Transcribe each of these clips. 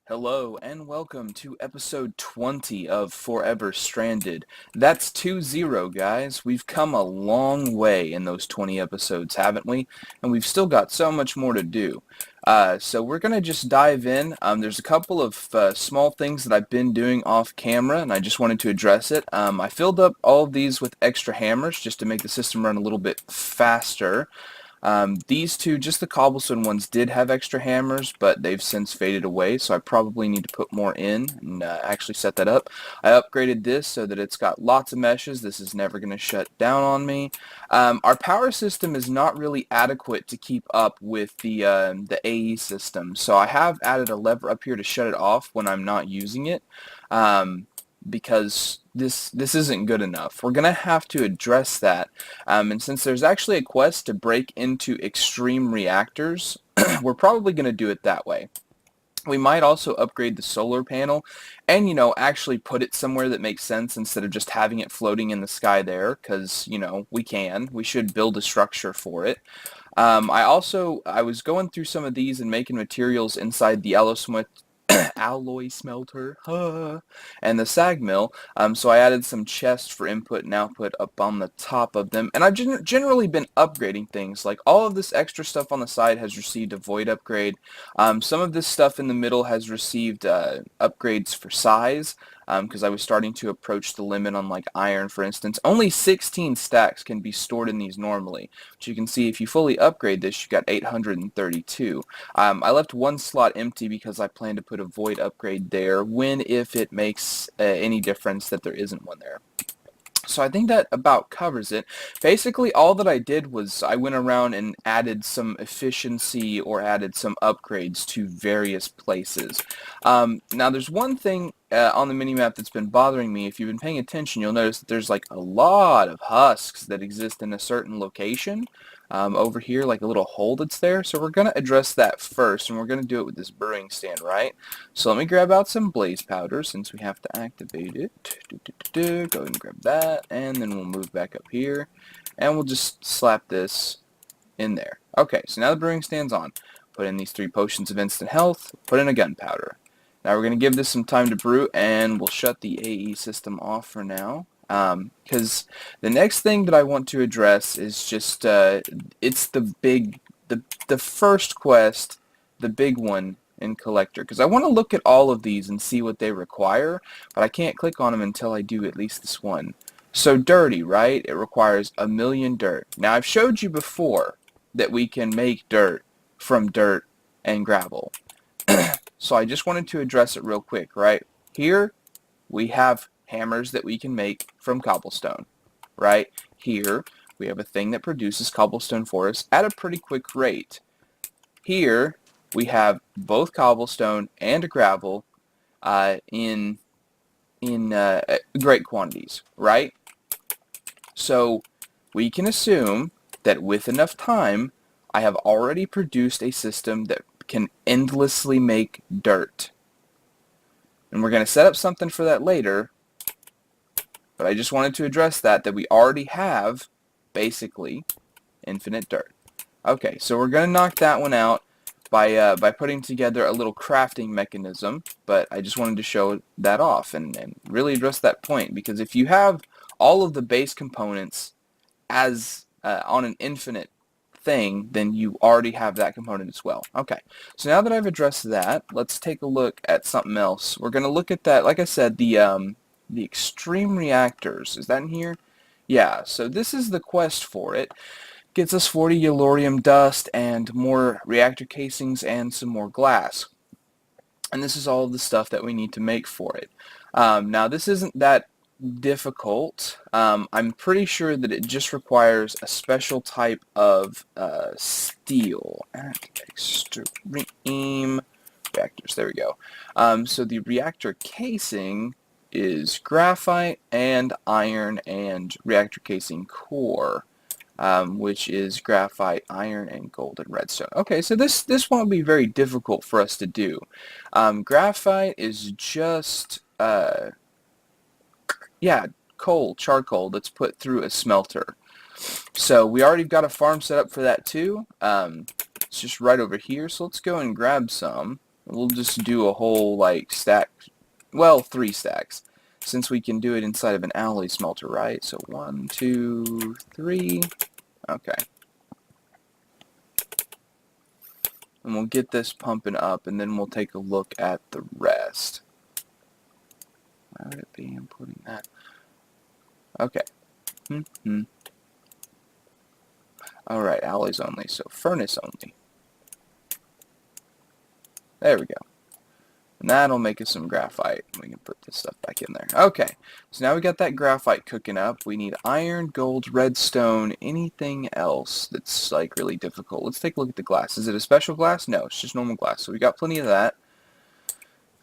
Hello and welcome to episode 20 of Forever Stranded. That's 2-0, guys. We've come a long way in those 20 episodes, haven't we? And we've still got so much more to do. So we're going to just dive in. There's a couple of small things that I've been doing off camera, and I just wanted to address it. I filled up all of these with extra hammers just to make the system run a little bit faster. These two, just the cobblestone ones, did have extra hammers, but they've since faded away, so I probably need to put more in and actually set that up. I upgraded this so that it's got lots of meshes. This is never going to shut down on me. Our power system is not really adequate to keep up with the AE system, so I have added a lever up here to shut it off when I'm not using it. Because this isn't good enough. We're gonna have to address that, and since there's actually a quest to break into extreme reactors, we're probably gonna do it that way. We might also upgrade the solar panel and, actually put it somewhere that makes sense instead of just having it floating in the sky there, because, we should build a structure for it. I was going through some of these and making materials inside the alloy smelter and the sag mill, so I added some chests for input and output up on the top of them, and I've generally been upgrading things. Like, all of this extra stuff on the side has received a void upgrade. Some of this stuff in the middle has received upgrades for size, because I was starting to approach the limit on, like, iron, for instance. Only 16 stacks can be stored in these normally, but you can see if you fully upgrade this, you got 832. I left one slot empty because I plan to put a void upgrade there if it makes any difference that there isn't one there. So I think that about covers it. Basically, all that I did was I went around and added some efficiency or added some upgrades to various places. Now, there's one thing on the minimap that's been bothering me. If you've been paying attention, you'll notice that there's like a lot of husks that exist in a certain location. Over here, like a little hole that's there. So we're going to address that first, and we're going to do it with this brewing stand, right? So let me grab out some blaze powder since we have to activate it. Go ahead and grab that, and then we'll move back up here, and we'll just slap this in there. Okay, so now the brewing stand's on. Put in these 3 potions of instant health, put in a gunpowder. Now we're going to give this some time to brew, and we'll shut the AE system off for now. Because the next thing that I want to address is just, it's the first quest, the big one in Collector. Because I want to look at all of these and see what they require, but I can't click on them until I do at least this one. So dirty, right? It requires 1,000,000 dirt. Now I've showed you before that we can make dirt from dirt and gravel. So I just wanted to address it real quick, right? Here we have hammers that we can make from cobblestone, right? Here we have a thing that produces cobblestone for us at a pretty quick rate. Here we have both cobblestone and gravel in great quantities, right? So we can assume that with enough time, I have already produced a system that can endlessly make dirt. And we're going to set up something for that later, but I just wanted to address that we already have, basically, infinite dirt. Okay, so we're going to knock that one out by putting together a little crafting mechanism, but I just wanted to show that off and really address that point, because if you have all of the base components as on an infinite thing, then you already have that component as well. Okay, so now that I've addressed that, let's take a look at something else. We're going to look at that, like I said, the extreme reactors. Is that in here? Yeah, so this is the quest for it. Gets us 40 yellorium dust and more reactor casings and some more glass. And this is all of the stuff that we need to make for it. Now, this isn't that difficult. I'm pretty sure that it just requires a special type of steel. Extreme reactors. There we go. So the reactor casing is graphite and iron and reactor casing core, which is graphite, iron, and gold and redstone. Okay, so this won't be very difficult for us to do. Graphite is just charcoal that's put through a smelter. So we already got a farm set up for that too. It's just right over here, so let's go and grab some. We'll just do a whole, like, stack, well, 3 stacks, since we can do it inside of an alloy smelter, right? So 1, 2, 3, okay. And we'll get this pumping up, and then we'll take a look at the rest. Why would it be inputting that? Okay. Alright, alloys only, so furnace only. There we go. And that'll make us some graphite. We can put this stuff back in there. Okay, so now we got that graphite cooking up. We need iron, gold, redstone, anything else that's like really difficult. Let's take a look at the glass. Is it a special glass? No, it's just normal glass. So we got plenty of that.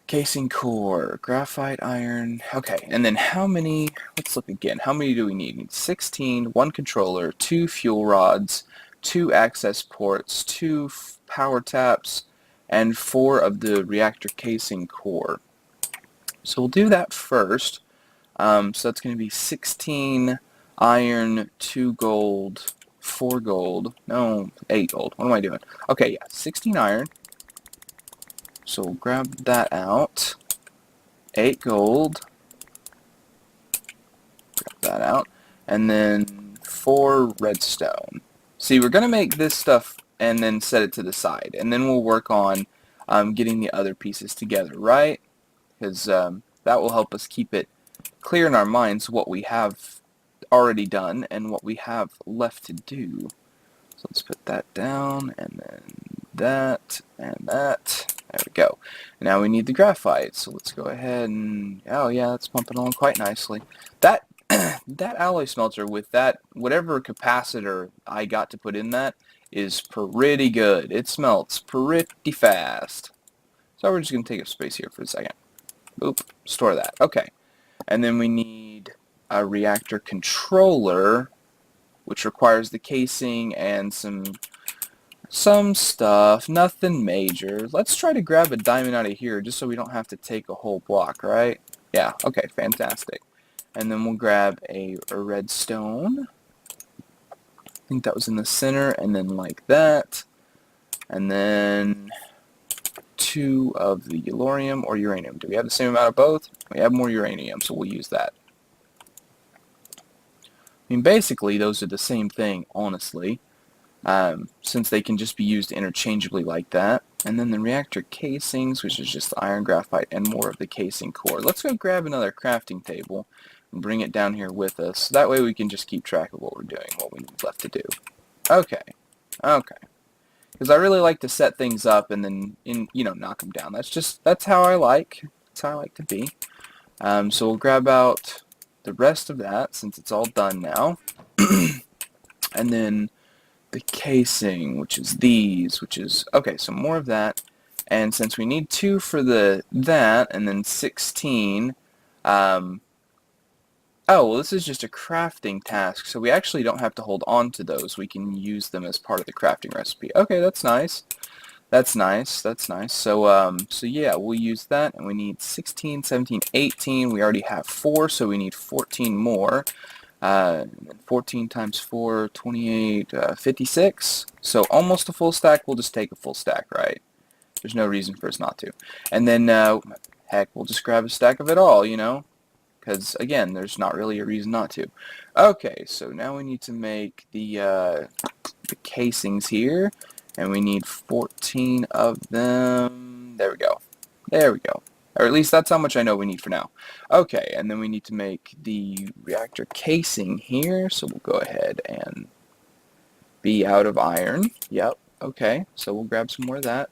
Casing core, graphite, iron. Okay, and then how many, let's look again. How many do we need? We need 16, 1 controller, 2 fuel rods, 2 access ports, 2 power taps, and 4 of the reactor casing core. So we'll do that first. So that's going to be 16 iron, 2 gold, 4 gold, no, 8 gold. What am I doing? Okay, yeah, 16 iron. So we'll grab that out. 8 gold. Grab that out. And then 4 redstone. See, we're going to make this stuff and then set it to the side. And then we'll work on getting the other pieces together, right? Because that will help us keep it clear in our minds what we have already done and what we have left to do. So let's put that down, and then that, and that. There we go. Now we need the graphite, so let's go ahead and, oh yeah, that's pumping along quite nicely. That that alloy smelter with that, whatever capacitor I got to put in that, is pretty good. It smelts pretty fast. So we're just going to take up space here for a second. Oop, store that. Okay. And then we need a reactor controller, which requires the casing and some stuff. Nothing major. Let's try to grab a diamond out of here just so we don't have to take a whole block, right? Yeah, okay, fantastic. And then we'll grab a redstone. I think that was in the center, and then like that. And then 2 of the yellorium or uranium. Do we have the same amount of both? We have more uranium, so we'll use that. I mean, basically, those are the same thing, honestly, since they can just be used interchangeably like that. And then the reactor casings, which is just the iron, graphite, and more of the casing core. Let's go grab another crafting table and bring it down here with us. That way we can just keep track of what we're doing, what we need left to do. Okay. Okay. Because I really like to set things up and then, knock them down. That's how I like. That's how I like to be. So we'll grab out the rest of that since it's all done now. And then the casing, which is these, okay, so more of that. And since we need 2 for that, and then 16, oh, well, this is just a crafting task, so we actually don't have to hold on to those. We can use them as part of the crafting recipe. Okay, that's nice. That's nice. That's nice. So, so yeah, we'll use that, and we need 16, 17, 18. We already have 4, so we need 14 more. 14 times 4, 28, 56. So almost a full stack. We'll just take a full stack, right? There's no reason for us not to. And then, heck, we'll just grab a stack of it all, because, again, there's not really a reason not to. Okay, so now we need to make the casings here, and we need 14 of them. There we go. There we go. Or at least that's how much I know we need for now. Okay, and then we need to make the reactor casing here, so we'll go ahead and be out of iron. Yep, okay, so we'll grab some more of that.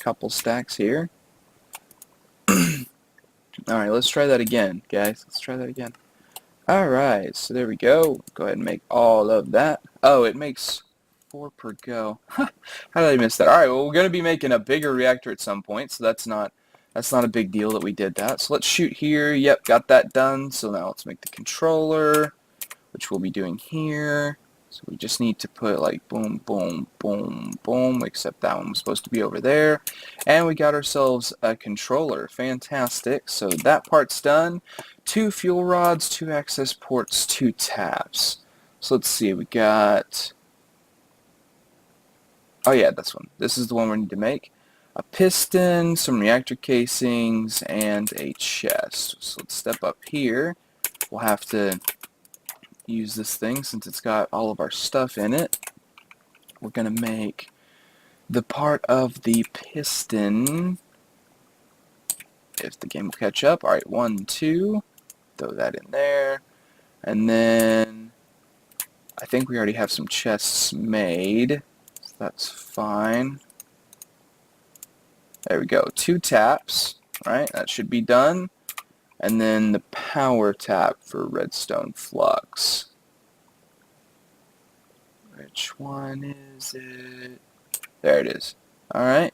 Couple stacks here. Alright, let's try that again, guys. Let's try that again. Alright, so there we go. Go ahead and make all of that. Oh, it makes 4 per go. How did I miss that? Alright, well, we're going to be making a bigger reactor at some point, so that's not a big deal that we did that. So let's shoot here. Yep, got that done. So now let's make the controller, which we'll be doing here. So we just need to put like boom, boom, boom, boom, except that one was supposed to be over there. And we got ourselves a controller. Fantastic. So that part's done. 2 fuel rods, 2 access ports, 2 taps. So let's see, we got... Oh yeah, this one. This is the one we need to make. a piston, some reactor casings, and a chest. So let's step up here. We'll have to use this thing since it's got all of our stuff in it. We're going to make the part of the piston, if the game will catch up. Alright, 1, 2, throw that in there. And then I think we already have some chests made, so that's fine. There we go, 2 taps, right? That should be done. And then the power tap for redstone flux. Which one is it? There it is. Alright.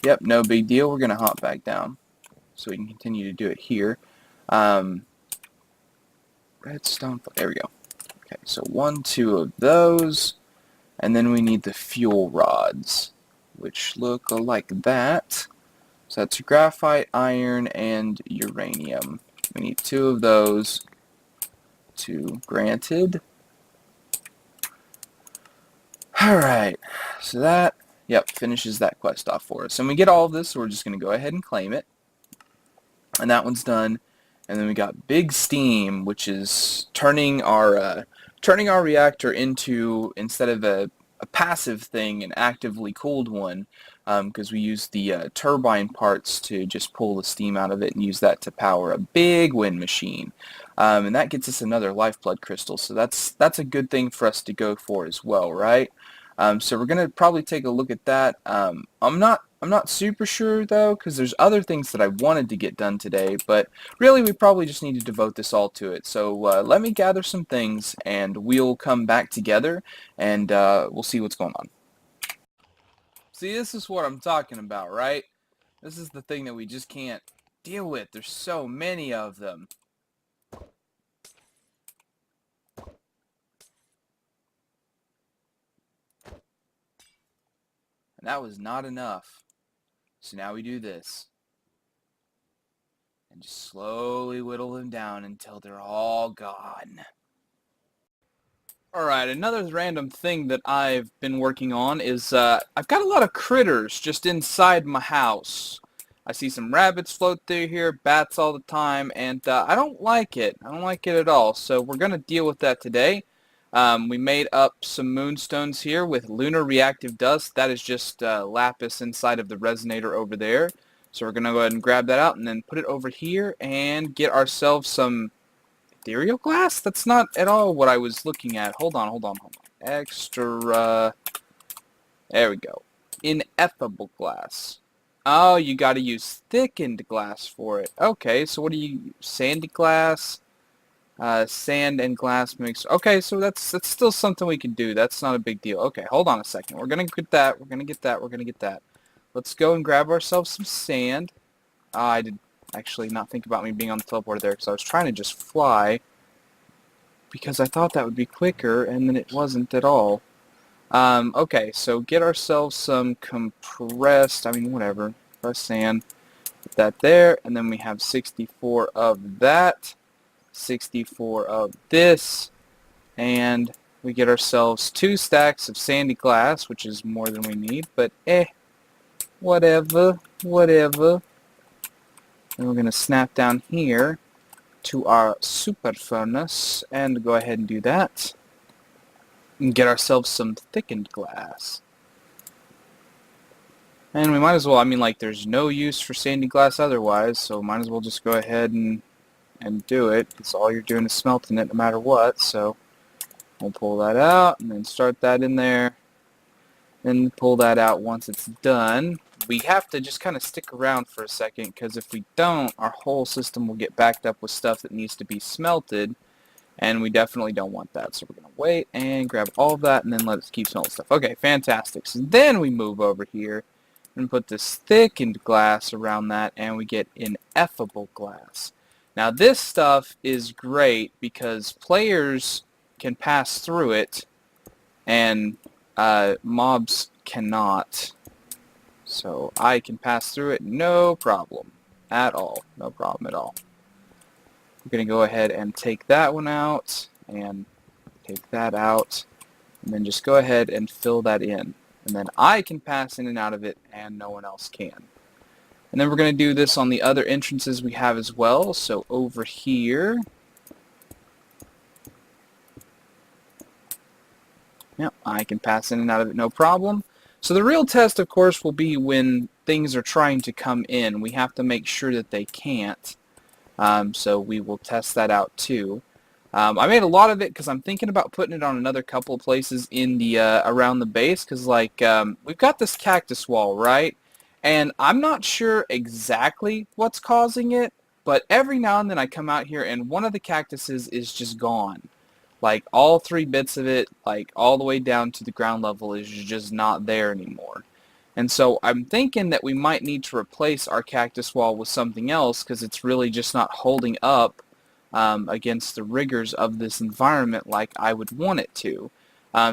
Yep, no big deal. We're going to hop back down so we can continue to do it here. Redstone, there we go. Okay, so 1, 2 of those. And then we need the fuel rods, which look like that. So that's graphite, iron, and uranium. We need 2 of those. 2 granted. Alright, so that, yep, finishes that quest off for us. And we get all of this, so we're just going to go ahead and claim it. And that one's done. And then we got Big Steam, which is turning our reactor into, instead of a passive thing, an actively cooled one, because we use the turbine parts to just pull the steam out of it and use that to power a big wind machine. And that gets us another lifeblood crystal, so that's a good thing for us to go for as well, right? So we're gonna probably take a look at that. I'm not super sure though, because there's other things that I wanted to get done today, but really we probably just need to devote this all to it. So let me gather some things and we'll come back together and we'll see what's going on. See, this is what I'm talking about, right? This is the thing that we just can't deal with. There's so many of them. And that was not enough. So now we do this. And just slowly whittle them down until they're all gone. Alright, another random thing that I've been working on is I've got a lot of critters just inside my house. I see some rabbits float through here, bats all the time, and I don't like it. I don't like it at all. So we're going to deal with that today. We made up some moonstones here with lunar reactive dust. That is just lapis inside of the resonator over there. So we're going to go ahead and grab that out and then put it over here and get ourselves some ethereal glass? That's not at all what I was looking at. Hold on. Extra, there we go. Ineffable glass. Oh, you got to use thickened glass for it. Okay, so what do you, sandy glass? Sand and glass mix. Okay, so that's still something we can do. That's not a big deal. Okay, hold on a second. We're going to get that. We're going to get that. Let's go and grab ourselves some sand. I did actually not think about me being on the teleporter there because I was trying to just fly because I thought that would be quicker and then it wasn't at all. Okay, so get ourselves some compressed, whatever, compressed sand. Put that there, and then we have 64 of that, 64 of this, and we get ourselves 2 stacks of sandy glass, which is more than we need, but whatever. And we're going to snap down here to our super furnace and go ahead and do that. And get ourselves some thickened glass. And we might as well, there's no use for sandy glass otherwise, so might as well just go ahead and do it, because all you're doing is smelting it no matter what. So we'll pull that out and then start that in there. Then pull that out once it's done. We have to just kind of stick around for a second, because if we don't, our whole system will get backed up with stuff that needs to be smelted, and we definitely don't want that. So we're going to wait and grab all of that and then let us keep smelting stuff. Okay, fantastic. So then we move over here and put this thickened glass around that, and we get ineffable glass. Now this stuff is great because players can pass through it and mobs cannot. So I can pass through it, no problem at all. No problem at all. We're going to go ahead and take that one out and take that out, and then just go ahead and fill that in. and then I can pass in and out of it and no one else can. And then we're going to do this on the other entrances we have as well. So over here, yep, I can pass in and out of it no problem. So the real test, of course, will be when things are trying to come in. We have to make sure that they can't. So we will test that out too. I made a lot of it because I'm thinking about putting it on another couple of places in the around the base, because like we've got this cactus wall, right? And I'm not sure exactly what's causing it, but every now and then I come out here and one of the cactuses is just gone. Like all 3 bits of it, like all the way down to the ground level, is just not there anymore. And so I'm thinking that we might need to replace our cactus wall with something else, because it's really just not holding up against the rigors of this environment like I would want it to.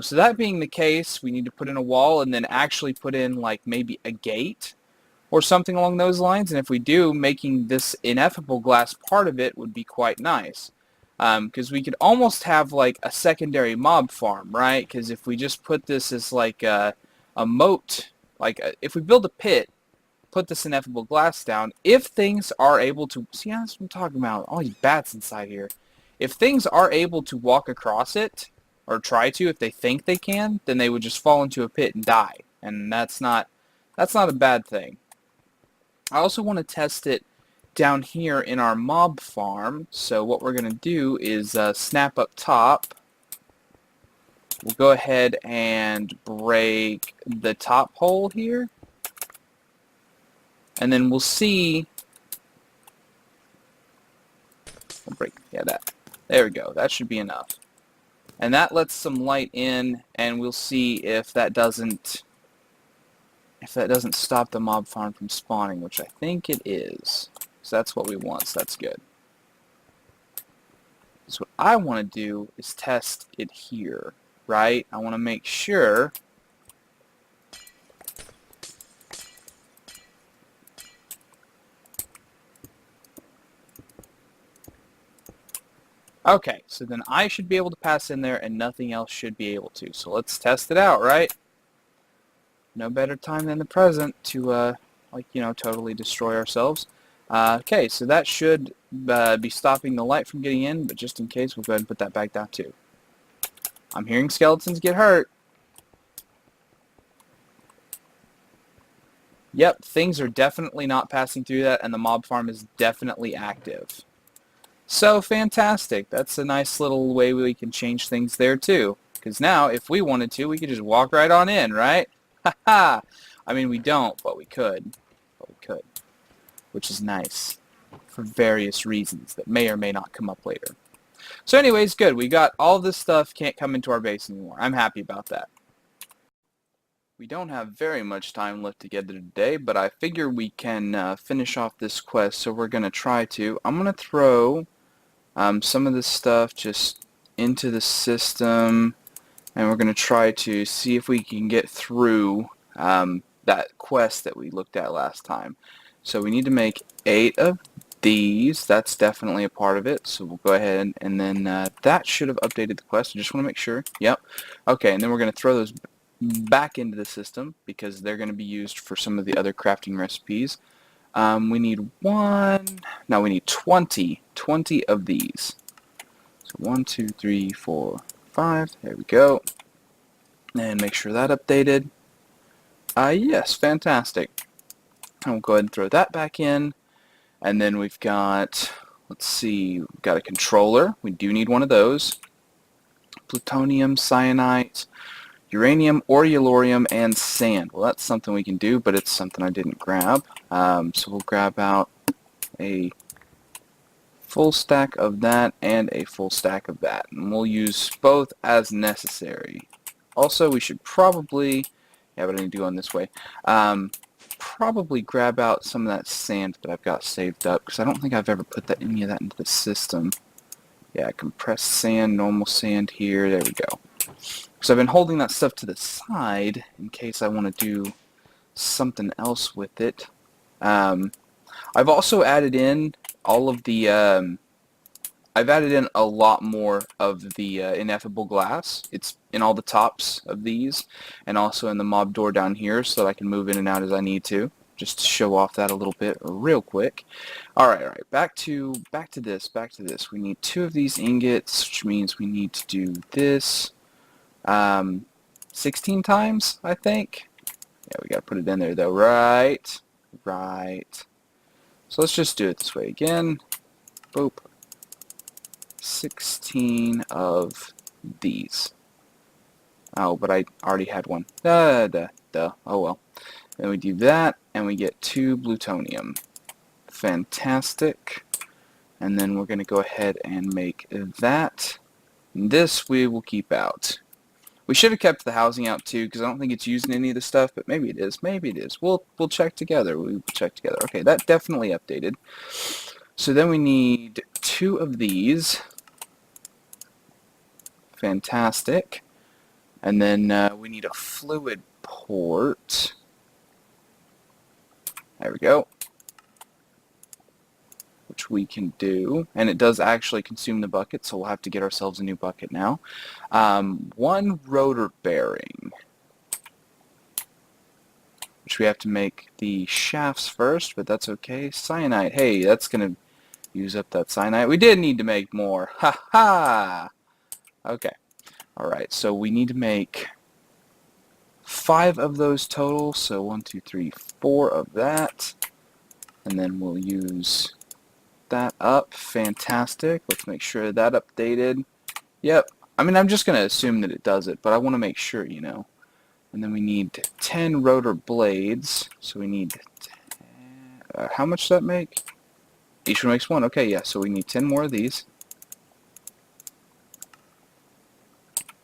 So that being the case, we need to put in a wall and then actually put in like maybe a gate or something along those lines. And if we do, making this ineffable glass part of it would be quite nice. Because we could almost have like a secondary mob farm, right? Because if we just put this as like a moat, like if we build a pit, put this ineffable glass down, if things are able to, see, that's what I'm talking about, all these bats inside here. If things are able to walk across it, or try to, if they think they can, then they would just fall into a pit and die. And that's not a bad thing. I also want to test it down here in our mob farm. So what we're going to do is snap up top. We'll go ahead and break the top hole here. And then we'll see, we'll break, yeah, that. There we go. That should be enough. And that lets some light in, and we'll see if that doesn't stop the mob farm from spawning, which I think it is. So that's what we want, so that's good. So what I want to do is test it here, right? I want to make sure okay, so then I should be able to pass in there and nothing else should be able to. So let's test it out, right? No better time than the present to, like, you know, totally destroy ourselves. Okay, so that should be stopping the light from getting in, but just in case, we'll go ahead and put that back down too. I'm hearing skeletons get hurt. Yep, things are definitely not passing through that, and the mob farm is definitely active. So fantastic. That's a nice little way we can change things there too. Because now, if we wanted to, we could just walk right on in, right? Haha! I mean, we don't, but we could. Which is nice. For various reasons that may or may not come up later. So anyways, good. We got all this stuff. Can't come into our base anymore. I'm happy about that. We don't have very much time left together today, but I figure we can finish off this quest, so we're going to try to. I'm going to throw some of this stuff just into the system, and we're going to try to see if we can get through that quest that we looked at last time. So we need to make 8 of these. That's definitely a part of it, so we'll go ahead and then that should have updated the quest. I just want to make sure. Yep. Okay, and then we're going to throw those back into the system because they're going to be used for some of the other crafting recipes. We need 20 of these. So 1, 2, 3, 4, 5. There we go. And make sure that updated. Yes, fantastic. And we'll go ahead and throw that back in. And then we've got, let's see, we've got a controller. We do need one of those. Plutonium, cyanite, uranium, orulorium, and sand. Well, that's something we can do, but it's something I didn't grab. So we'll grab out a full stack of that and a full stack of that. And we'll use both as necessary. Also, we should probably, yeah, but I need to go on this way, probably grab out some of that sand that I've got saved up, because I don't think I've ever put any of that into the system. Yeah, compressed sand, normal sand here, there we go. So I've been holding that stuff to the side in case I want to do something else with it. I've also added in all of the I've added in a lot more of the ineffable glass. It's in all the tops of these, and also in the mob door down here, so that I can move in and out as I need to. Just to show off that a little bit real quick. All right. Back to this. We need 2 of these ingots, which means we need to do this 16 times, I think. Yeah, we gotta put it in there though. Right. So let's just do it this way again. Boop. 16 of these. Oh, but I already had one. Oh well. Then we do that, and we get 2 plutonium. Fantastic. And then we're going to go ahead and make that. And this we will keep out. We should have kept the housing out too, because I don't think it's using any of the stuff, but maybe it is. Maybe it is. We'll check together. Okay, that definitely updated. So then we need 2 of these. Fantastic. And then we need a fluid port. There we go. Which we can do. And it does actually consume the bucket, so we'll have to get ourselves a new bucket now. 1 rotor bearing. Which we have to make the shafts first, but that's okay. Cyanide. Hey, that's going to use up that cyanide. We did need to make more. Ha ha! Okay. Alright, so we need to make 5 of those total. So 1, 2, 3, 4 of that. And then we'll use that up. Fantastic. Let's make sure that updated. Yep. I mean, I'm just going to assume that it does it, but I want to make sure, you know. And then we need 10 rotor blades. So we need 10, how much does that make? Each one makes 1. Okay, yeah. So we need 10 more of these.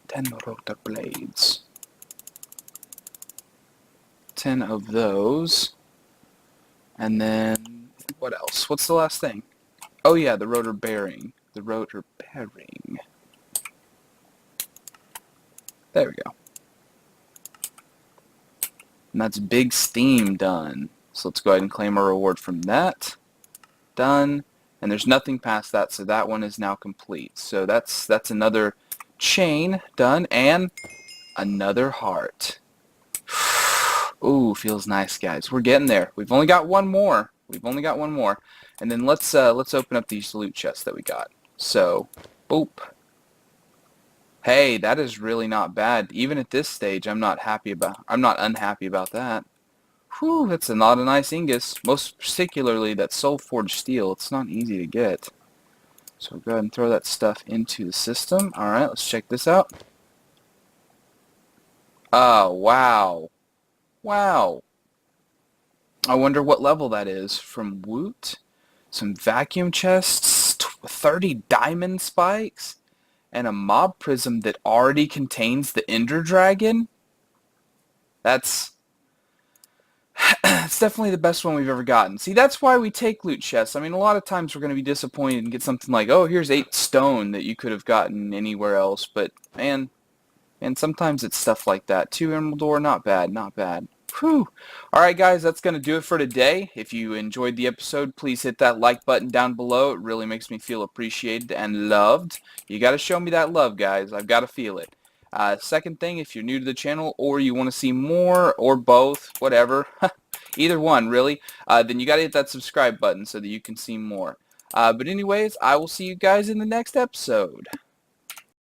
10 rotor blades. 10 of those. And then, what else? What's the last thing? Oh yeah, the rotor bearing. The rotor bearing. There we go. And that's big steam done. So let's go ahead and claim our reward from that. Done. And there's nothing past that, so that one is now complete. So that's another chain done, and another heart. Ooh, feels nice, guys. We're getting there. We've only got one more. And then let's open up these loot chests that we got. So, boop. Hey, that is really not bad. Even at this stage, I'm not unhappy about that. Whew, that's not a nice ingot. Most particularly that soul forged steel. It's not easy to get. So we'll go ahead and throw that stuff into the system. Alright, let's check this out. Oh, wow. Wow. I wonder what level that is. From Woot. Some vacuum chests. 30 diamond spikes. And a mob prism that already contains the Ender Dragon. That's definitely the best one we've ever gotten. See, that's why we take loot chests. I mean, a lot of times we're going to be disappointed and get something like, oh, here's 8 stone that you could have gotten anywhere else. But, man, sometimes it's stuff like that. 2 emerald ore, not bad, not bad. Whew. Alright guys, that's going to do it for today. If you enjoyed the episode, please hit that like button down below. It really makes me feel appreciated and loved. You got to show me that love, guys. I've got to feel it. Second thing, if you're new to the channel or you want to see more or both, whatever, either one really, then you got to hit that subscribe button so that you can see more. But anyways, I will see you guys in the next episode.